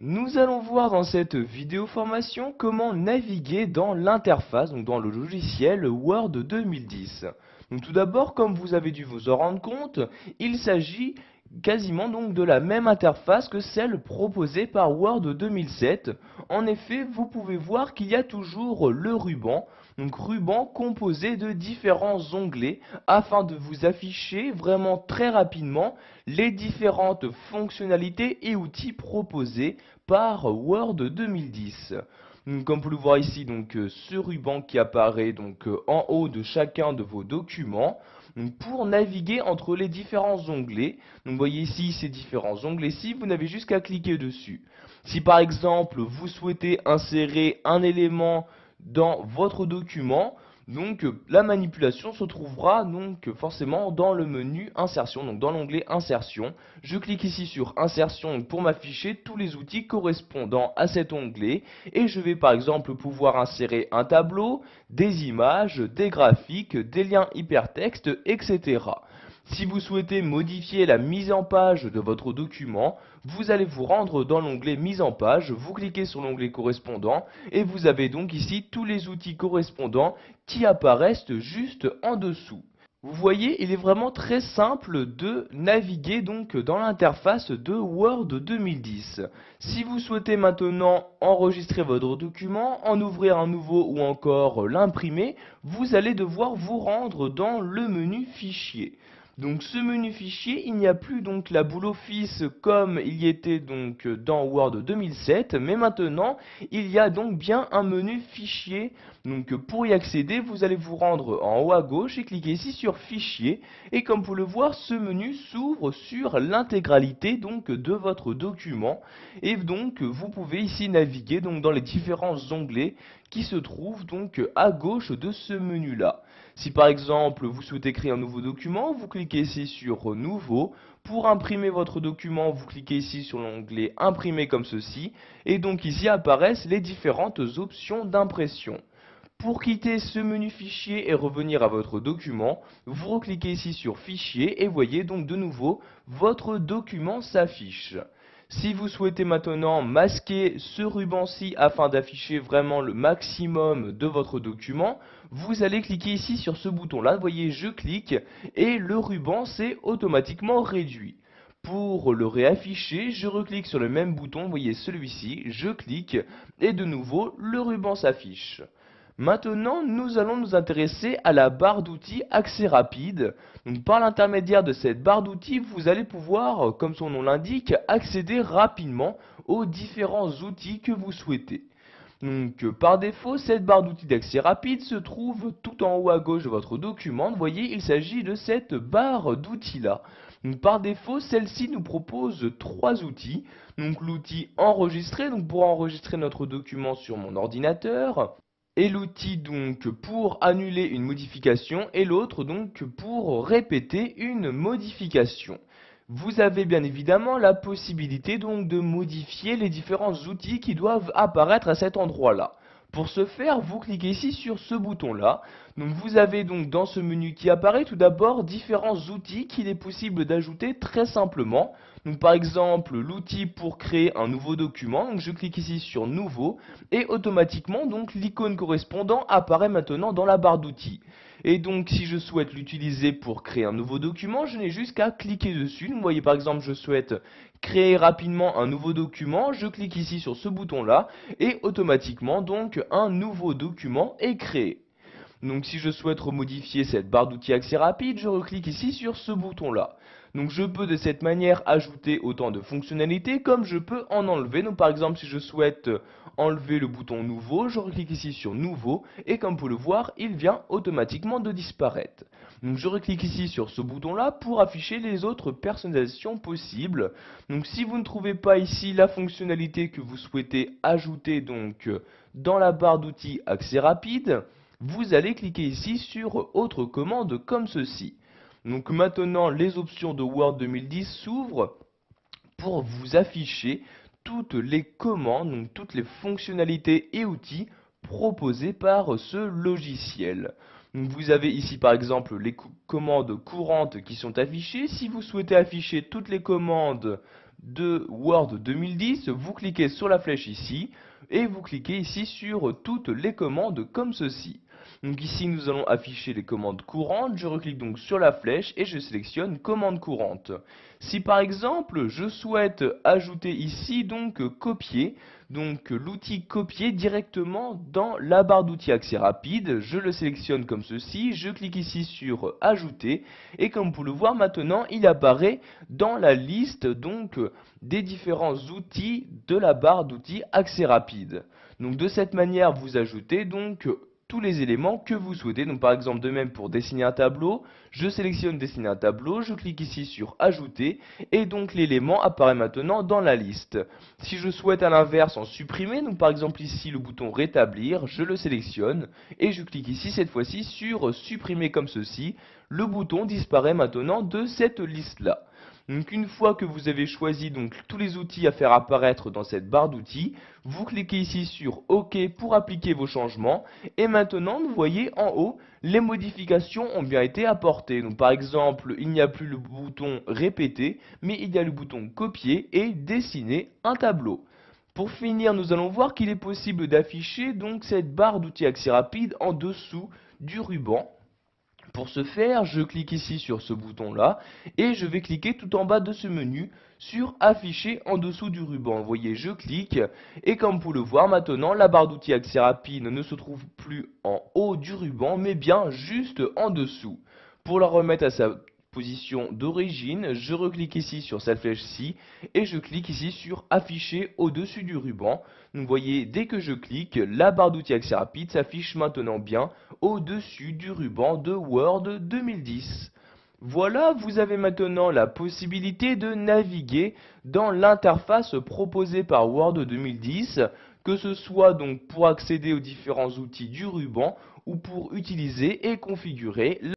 Nous allons voir dans cette vidéo formation comment naviguer dans l'interface, donc dans le logiciel Word 2010. Donc tout d'abord, comme vous avez dû vous en rendre compte, il s'agit quasiment donc de la même interface que celle proposée par Word 2007. En effet, vous pouvez voir qu'il y a toujours le ruban, donc ruban composé de différents onglets afin de vous afficher vraiment très rapidement les différentes fonctionnalités et outils proposés par Word 2010. Comme vous le voyez ici, ce ruban qui apparaît en haut de chacun de vos documents pour naviguer entre les différents onglets. Donc vous voyez ici ces différents onglets-ci, vous n'avez juste qu'à cliquer dessus. Si par exemple vous souhaitez insérer un élément dans votre document, la manipulation se trouvera forcément dans le menu insertion, donc dans l'onglet insertion. Je clique ici sur insertion pour m'afficher tous les outils correspondant à cet onglet et je vais par exemple pouvoir insérer un tableau, des images, des graphiques, des liens hypertextes, etc. Si vous souhaitez modifier la mise en page de votre document, vous allez vous rendre dans l'onglet mise en page, vous cliquez sur l'onglet correspondant et vous avez donc ici tous les outils correspondants qui apparaissent juste en dessous. Vous voyez, il est vraiment très simple de naviguer dans l'interface de Word 2010. Si vous souhaitez maintenant enregistrer votre document, en ouvrir un nouveau ou encore l'imprimer, vous allez devoir vous rendre dans le menu fichier. Donc ce menu fichier, il n'y a plus la boule Office comme il y était dans Word 2007, mais maintenant il y a donc bien un menu fichier. Donc pour y accéder, vous allez vous rendre en haut à gauche et cliquer ici sur fichier. Et comme vous pouvez le voir, ce menu s'ouvre sur l'intégralité de votre document. Et donc vous pouvez ici naviguer dans les différents onglets qui se trouvent à gauche de ce menu là. Si par exemple vous souhaitez créer un nouveau document, vous cliquez ici sur nouveau. Pour imprimer votre document, vous cliquez ici sur l'onglet imprimer comme ceci. Et donc ici apparaissent les différentes options d'impression. Pour quitter ce menu fichier et revenir à votre document, vous recliquez ici sur fichier et voyez donc de nouveau votre document s'affiche. Si vous souhaitez maintenant masquer ce ruban-ci afin d'afficher vraiment le maximum de votre document, vous allez cliquer ici sur ce bouton-là, vous voyez je clique et le ruban s'est automatiquement réduit. Pour le réafficher, je reclique sur le même bouton, vous voyez celui-ci, je clique et de nouveau le ruban s'affiche. Maintenant, nous allons nous intéresser à la barre d'outils accès rapide. Donc, par l'intermédiaire de cette barre d'outils, vous allez pouvoir, comme son nom l'indique, accéder rapidement aux différents outils que vous souhaitez. Donc, par défaut, cette barre d'outils d'accès rapide se trouve tout en haut à gauche de votre document. Vous voyez, il s'agit de cette barre d'outils-là. Par défaut, celle-ci nous propose trois outils. Donc, l'outil enregistrer, pour enregistrer notre document sur mon ordinateur. Et l'outil pour annuler une modification et l'autre pour répéter une modification. Vous avez bien évidemment la possibilité de modifier les différents outils qui doivent apparaître à cet endroit-là. Pour ce faire, vous cliquez ici sur ce bouton-là. Vous avez dans ce menu qui apparaît tout d'abord différents outils qu'il est possible d'ajouter très simplement. Par exemple, l'outil pour créer un nouveau document. Je clique ici sur nouveau et automatiquement l'icône correspondant apparaît maintenant dans la barre d'outils. Et donc si je souhaite l'utiliser pour créer un nouveau document, je n'ai juste qu'à cliquer dessus. Vous voyez par exemple, je souhaite créer rapidement un nouveau document, je clique ici sur ce bouton là et automatiquement un nouveau document est créé. Donc si je souhaite remodifier cette barre d'outils accès rapide, je reclique ici sur ce bouton là. Donc je peux de cette manière ajouter autant de fonctionnalités comme je peux en enlever. Donc par exemple si je souhaite enlever le bouton nouveau, je reclique ici sur nouveau et comme vous pouvez le voir, il vient automatiquement de disparaître. Donc je reclique ici sur ce bouton là pour afficher les autres personnalisations possibles. Donc si vous ne trouvez pas ici la fonctionnalité que vous souhaitez ajouter dans la barre d'outils accès rapide, vous allez cliquer ici sur autre commande comme ceci. Donc maintenant les options de Word 2010 s'ouvrent pour vous afficher toutes les commandes, toutes les fonctionnalités et outils proposés par ce logiciel. Vous avez ici par exemple les commandes courantes qui sont affichées. Si vous souhaitez afficher toutes les commandes de Word 2010, vous cliquez sur la flèche ici et vous cliquez ici sur toutes les commandes comme ceci. Donc ici nous allons afficher les commandes courantes, je reclique donc sur la flèche et je sélectionne commande courante. Si par exemple je souhaite ajouter ici donc copier, donc l'outil copier directement dans la barre d'outils accès rapide, je le sélectionne comme ceci, je clique ici sur ajouter et comme vous pouvez le voir maintenant il apparaît dans la liste donc des différents outils de la barre d'outils accès rapide. Donc de cette manière vous ajoutez donc tous les éléments que vous souhaitez. Donc par exemple de même pour dessiner un tableau, je sélectionne dessiner un tableau, je clique ici sur ajouter et donc l'élément apparaît maintenant dans la liste. Si je souhaite à l'inverse en supprimer, donc par exemple ici le bouton rétablir, je le sélectionne et je clique ici cette fois-ci sur supprimer comme ceci. Le bouton disparaît maintenant de cette liste là. Donc une fois que vous avez choisi donc tous les outils à faire apparaître dans cette barre d'outils, vous cliquez ici sur OK pour appliquer vos changements et maintenant vous voyez en haut les modifications ont bien été apportées. Donc par exemple il n'y a plus le bouton répéter mais il y a le bouton copier et dessiner un tableau. Pour finir, nous allons voir qu'il est possible d'afficher donc cette barre d'outils accès rapide en dessous du ruban. Pour ce faire, je clique ici sur ce bouton-là et je vais cliquer tout en bas de ce menu sur afficher en dessous du ruban. Vous voyez, je clique et comme vous pouvez le voir maintenant, la barre d'outils accès rapide ne se trouve plus en haut du ruban mais bien juste en dessous. Pour la remettre à sa position d'origine, je reclique ici sur cette flèche-ci et je clique ici sur afficher au-dessus du ruban. Donc vous voyez, dès que je clique, la barre d'outils accès rapide s'affiche maintenant bien au-dessus du ruban de Word 2010. Voilà, vous avez maintenant la possibilité de naviguer dans l'interface proposée par Word 2010, que ce soit donc pour accéder aux différents outils du ruban ou pour utiliser et configurer